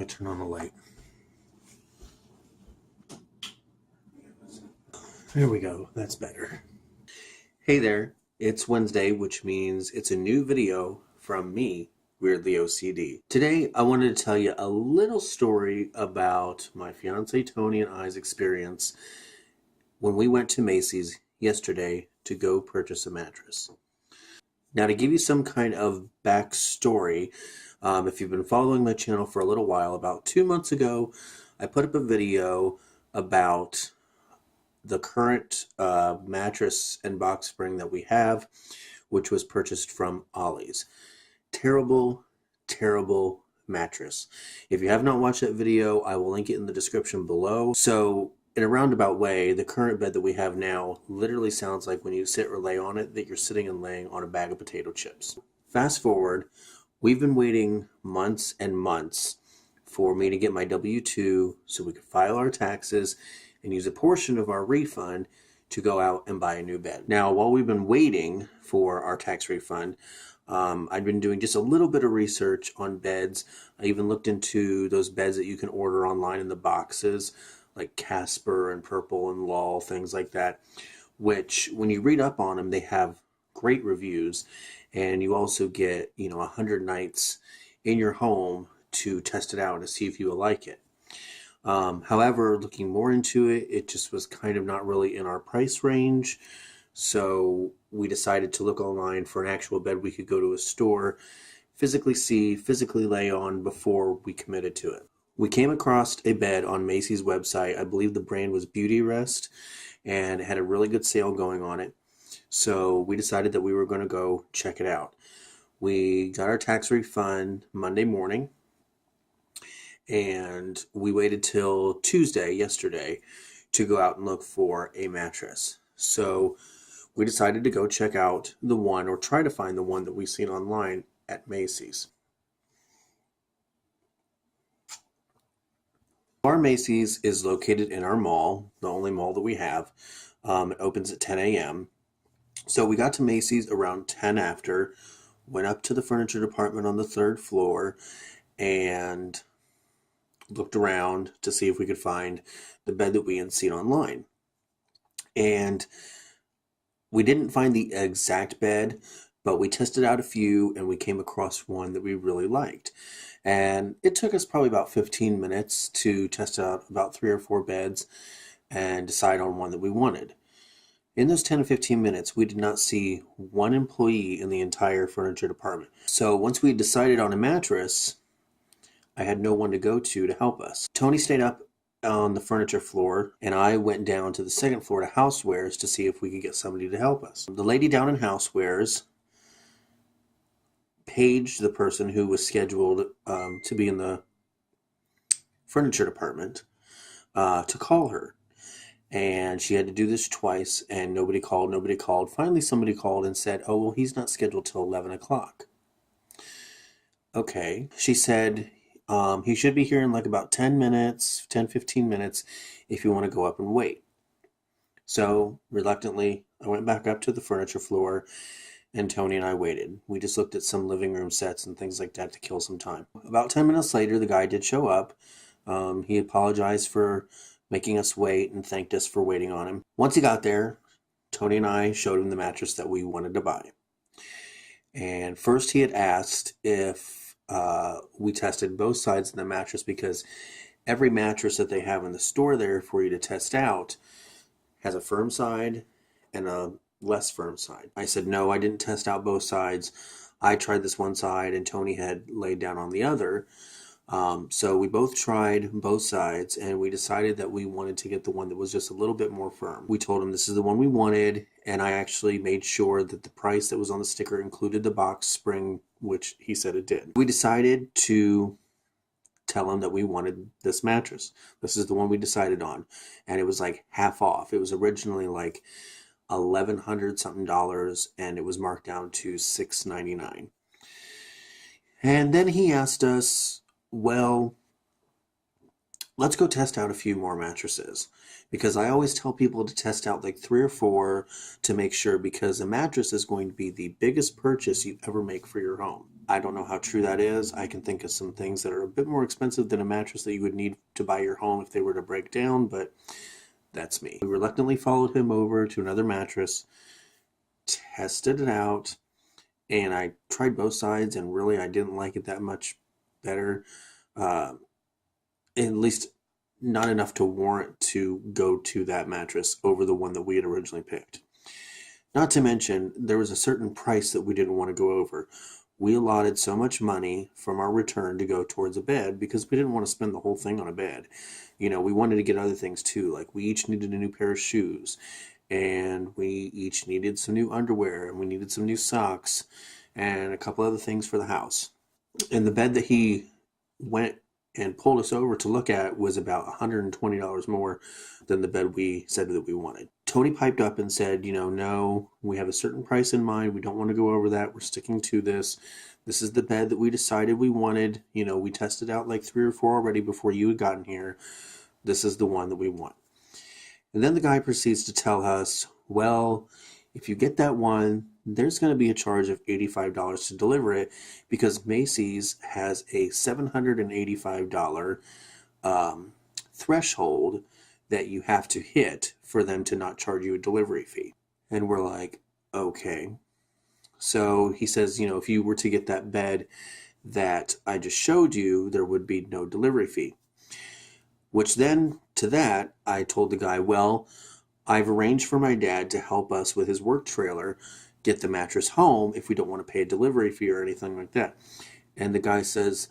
Let me turn on the light. There we go. That's better. Hey there. It's Wednesday, which means it's a new video from me, Weirdly O.C.D. Today, I wanted to tell you a little story about my fiance Tony and I's experience when we went to Macy's yesterday to go purchase a mattress. Now, to give you some kind of backstory, if you've been following my channel for a little while, about 2 months ago, I put up a video about the current mattress and box spring that we have, which was purchased from Ollie's. Terrible, terrible mattress. If you have not watched that video, I will link it in the description below. So in a roundabout way, the current bed that we have now literally sounds like when you sit or lay on it that you're sitting and laying on a bag of potato chips. Fast forward, we've been waiting months and months for me to get my W-2 so we could file our taxes and use a portion of our refund to go out and buy a new bed. Now, while we've been waiting for our tax refund, I've been doing just a little bit of research on beds. I even looked into those beds that you can order online in the boxes, like Casper and Purple and Lull, things like that, which when you read up on them, they have great reviews, and you also get, 100 nights in your home to test it out to see if you will like it. However, looking more into it, it just was kind of not really in our price range. So we decided to look online for an actual bed we could go to a store, physically see, physically lay on before we committed to it. We came across a bed on Macy's website. I believe the brand was Beauty Rest, and it had a really good sale going on it. So we decided that we were going to go check it out. We got our tax refund Monday morning, and we waited till Tuesday, yesterday, to go out and look for a mattress. So we decided to go check out the one, or try to find the one that we've seen online at Macy's. Our Macy's is located in our mall, the only mall that we have. It opens at 10 a.m. So we got to Macy's around 10 after, went up to the furniture department on the 3rd floor, and looked around to see if we could find the bed that we had seen online. And we didn't find the exact bed, but we tested out a few and we came across one that we really liked. And it took us probably about 15 minutes to test out about 3 or 4 beds and decide on one that we wanted. In those 10 to 15 minutes, we did not see one employee in the entire furniture department. So once we decided on a mattress, I had no one to go to help us. Tony stayed up on the furniture floor, and I went down to the 2nd floor to housewares to see if we could get somebody to help us. The lady down in housewares paged the person who was scheduled to be in the furniture department to call her. And she had to do this twice, and nobody called. Finally, somebody called and said, "Oh, well, he's not scheduled till 11 o'clock. Okay. She said, he should be here in like about 10 minutes, 10-15 minutes, if you want to go up and wait. So, reluctantly, I went back up to the furniture floor, and Tony and I waited. We just looked at some living room sets and things like that to kill some time. About 10 minutes later, the guy did show up. He apologized for making us wait and thanked us for waiting on him. Once he got there, Tony and I showed him the mattress that we wanted to buy. And first he had asked if we tested both sides of the mattress, because every mattress that they have in the store there for you to test out has a firm side and a less firm side. I said, no, I didn't test out both sides. I tried this one side and Tony had laid down on the other. So we both tried both sides, and we decided that we wanted to get the one that was just a little bit more firm. We told him this is the one we wanted, and I actually made sure that the price that was on the sticker included the box spring, which he said it did. We decided to tell him that we wanted this mattress. This is the one we decided on, and it was like half off. It was originally like $1,100 something, and it was marked down to $699. And then he asked us, well, let's go test out a few more mattresses, because I always tell people to test out like 3 or 4 to make sure, because a mattress is going to be the biggest purchase you ever make for your home. I don't know how true that is. I can think of some things that are a bit more expensive than a mattress that you would need to buy your home if they were to break down, but that's me. We reluctantly followed him over to another mattress, tested it out, and I tried both sides, and really I didn't like it that much better. Uh, at least not enough to warrant to go to that mattress over the one that we had originally picked. Not to mention, there was a certain price that we didn't want to go over. We allotted so much money from our return to go towards a bed because we didn't want to spend the whole thing on a bed. We wanted to get other things too, like we each needed a new pair of shoes, and we each needed some new underwear, and we needed some new socks, and a couple other things for the house. And the bed that he went and pulled us over to look at was about $120 more than the bed we said that we wanted. Tony piped up and said, no, we have a certain price in mind. We don't want to go over that. We're sticking to this. This is the bed that we decided we wanted. We tested out like 3 or 4 already before you had gotten here. This is the one that we want. And then the guy proceeds to tell us, well, if you get that one, there's going to be a charge of $85 to deliver it, because Macy's has a $785 threshold that you have to hit for them to not charge you a delivery fee. And we're like, okay. So he says, if you were to get that bed that I just showed you, there would be no delivery fee. Which then, to that, I told the guy, well, I've arranged for my dad to help us with his work trailer get the mattress home if we don't want to pay a delivery fee or anything like that. And the guy says,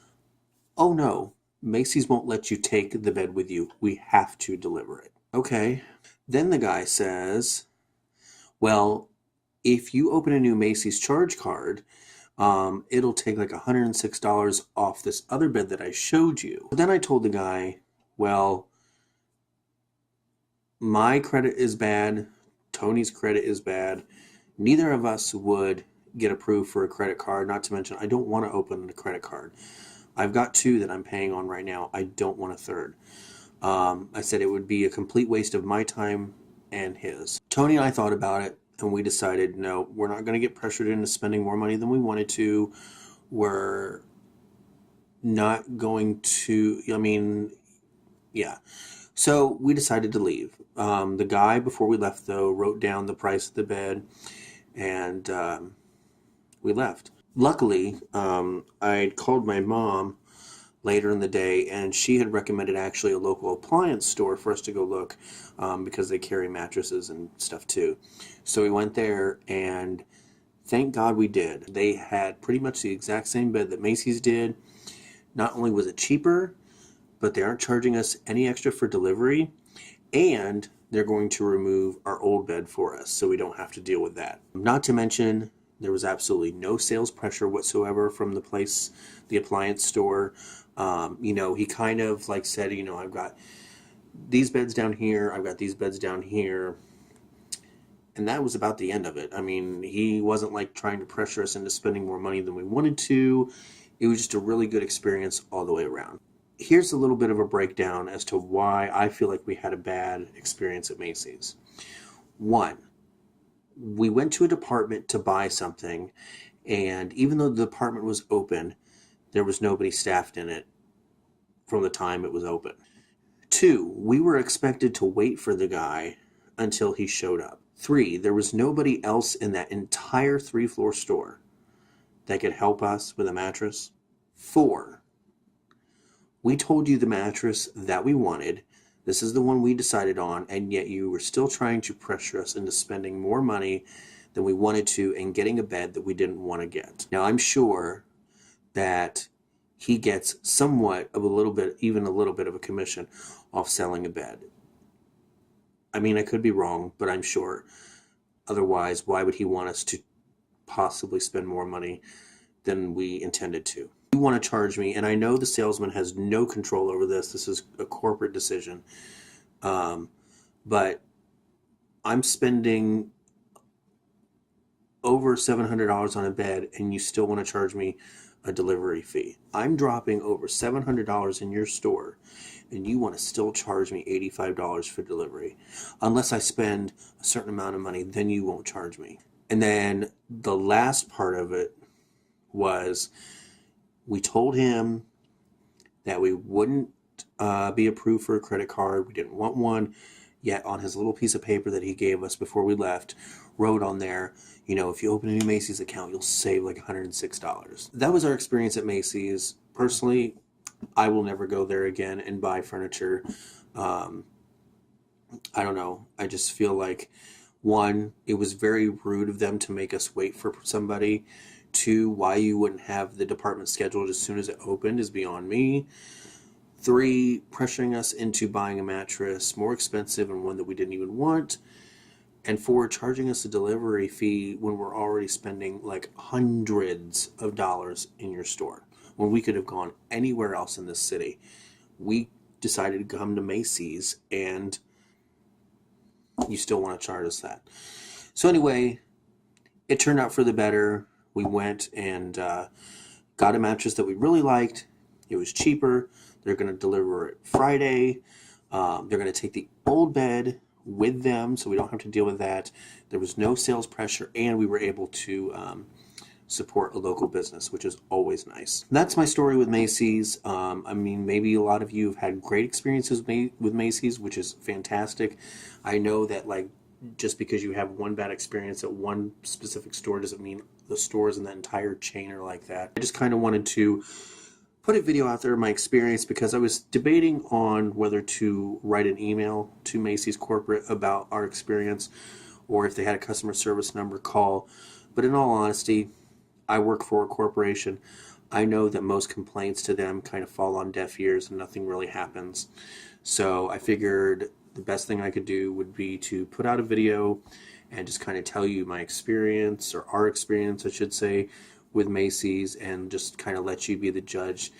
oh no, Macy's won't let you take the bed with you. We have to deliver it. Okay. Then the guy says, well, if you open a new Macy's charge card, it'll take like $106 off this other bed that I showed you. But then I told the guy, well, my credit is bad. Tony's credit is bad. Neither of us would get approved for a credit card. Not to mention, I don't want to open a credit card. I've got 2 that I'm paying on right now. I don't want a third. I said it would be a complete waste of my time and his. Tony and I thought about it, and we decided, no, we're not going to get pressured into spending more money than we wanted to. We're not going to, yeah. So we decided to leave. The guy, before we left, though, wrote down the price of the bed, and we left. Luckily, I called my mom later in the day, and she had recommended actually a local appliance store for us to go look, because they carry mattresses and stuff too. So we went there, and thank God we did. They had pretty much the exact same bed that Macy's did. Not only was it cheaper, but they aren't charging us any extra for delivery, and they're going to remove our old bed for us, so we don't have to deal with that. Not to mention, there was absolutely no sales pressure whatsoever from the place, the appliance store. He kind of like said, I've got these beds down here, I've got these beds down here, and that was about the end of it. He wasn't like trying to pressure us into spending more money than we wanted to. It was just a really good experience all the way around. Here's a little bit of a breakdown as to why I feel like we had a bad experience at Macy's. 1, we went to a department to buy something, and even though the department was open, there was nobody staffed in it from the time it was open. 2, we were expected to wait for the guy until he showed up. 3, there was nobody else in that entire 3-floor store that could help us with a mattress. 4, we told you the mattress that we wanted. This is the one we decided on, and yet you were still trying to pressure us into spending more money than we wanted to and getting a bed that we didn't want to get. Now, I'm sure that he gets somewhat of a little bit of a commission off selling a bed. I could be wrong, but I'm sure. Otherwise, why would he want us to possibly spend more money than we intended to? You want to charge me, and I know the salesman has no control over this. This is a corporate decision. But I'm spending over $700 on a bed, and you still want to charge me a delivery fee. I'm dropping over $700 in your store and you want to still charge me $85 for delivery. Unless I spend a certain amount of money, then you won't charge me. And then the last part of it was we told him that we wouldn't be approved for a credit card. We didn't want one. Yet on his little piece of paper that he gave us before we left, wrote on there, you know, if you open a new Macy's account, you'll save like $106. That was our experience at Macy's. Personally, I will never go there again and buy furniture. I don't know. I just feel like, one, it was very rude of them to make us wait for somebody. Two, why you wouldn't have the department scheduled as soon as it opened is beyond me. Three, pressuring us into buying a mattress more expensive and one that we didn't even want. And four, charging us a delivery fee when we're already spending like hundreds of dollars in your store, when we could have gone anywhere else in this city. We decided to come to Macy's, and you still want to charge us that. So anyway, it turned out for the better. We went and got a mattress that we really liked. It was cheaper. They're going to deliver it Friday. They're going to take the old bed with them, so we don't have to deal with that. There was no sales pressure, and we were able to support a local business, which is always nice. That's my story with Macy's. I mean, maybe a lot of you have had great experiences with Macy's, which is fantastic. I know that, like, just because you have one bad experience at one specific store doesn't mean the stores in that entire chain are like that. I just kind of wanted to put a video out there of my experience because I was debating on whether to write an email to Macy's corporate about our experience, or if they had a customer service number, call. But in all honesty, I work for a corporation. I know that most complaints to them kind of fall on deaf ears and nothing really happens. So I figured the best thing I could do would be to put out a video and just kind of tell you my experience, or our experience, I should say, with Macy's, and just kind of let you be the judge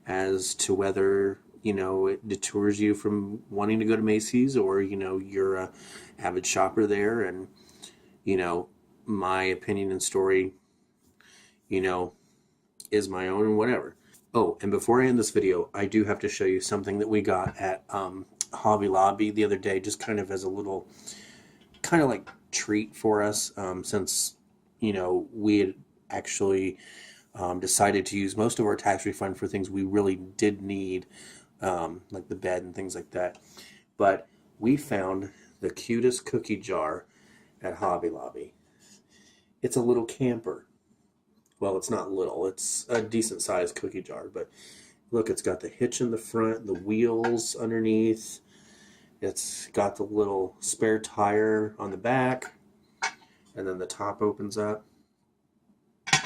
as to whether, you know, it deters you from wanting to go to Macy's, or, you know, you're a avid shopper there, and, you know, my opinion and story, you know, is my own and whatever. Oh, and before I end this video, I do have to show you something that we got at Hobby Lobby the other day, just kind of as a little kind of like treat for us, since, you know, we had actually decided to use most of our tax refund for things we really did need, like the bed and things like that. But we found the cutest cookie jar at Hobby Lobby. It's a little camper. Well, it's not little. It's a decent sized cookie jar, but look, it's got the hitch in the front, the wheels underneath. It's got the little spare tire on the back, and then the top opens up.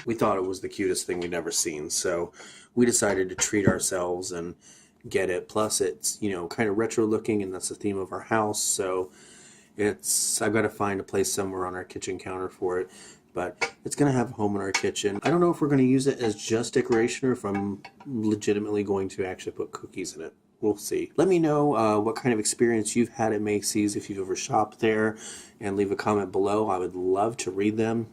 We thought it was the cutest thing we'd ever seen, so we decided to treat ourselves and get it. Plus, it's, you know, kind of retro looking, and that's the theme of our house, so I've got to find a place somewhere on our kitchen counter for it, but it's going to have a home in our kitchen. I don't know if we're going to use it as just decoration, or if I'm legitimately going to actually put cookies in it. We'll see. Let me know what kind of experience you've had at Macy's, if you've ever shopped there, and leave a comment below. I would love to read them.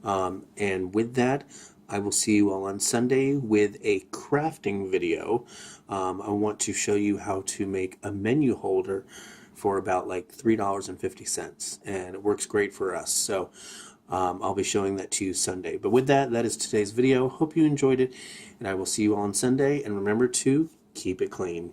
And with that, I will see you all on Sunday with a crafting video. I want to show you how to make a menu holder for about like $3.50, and it works great for us. So I'll be showing that to you Sunday. But with that, that is today's video. Hope you enjoyed it, and I will see you all on Sunday. And remember to keep it clean.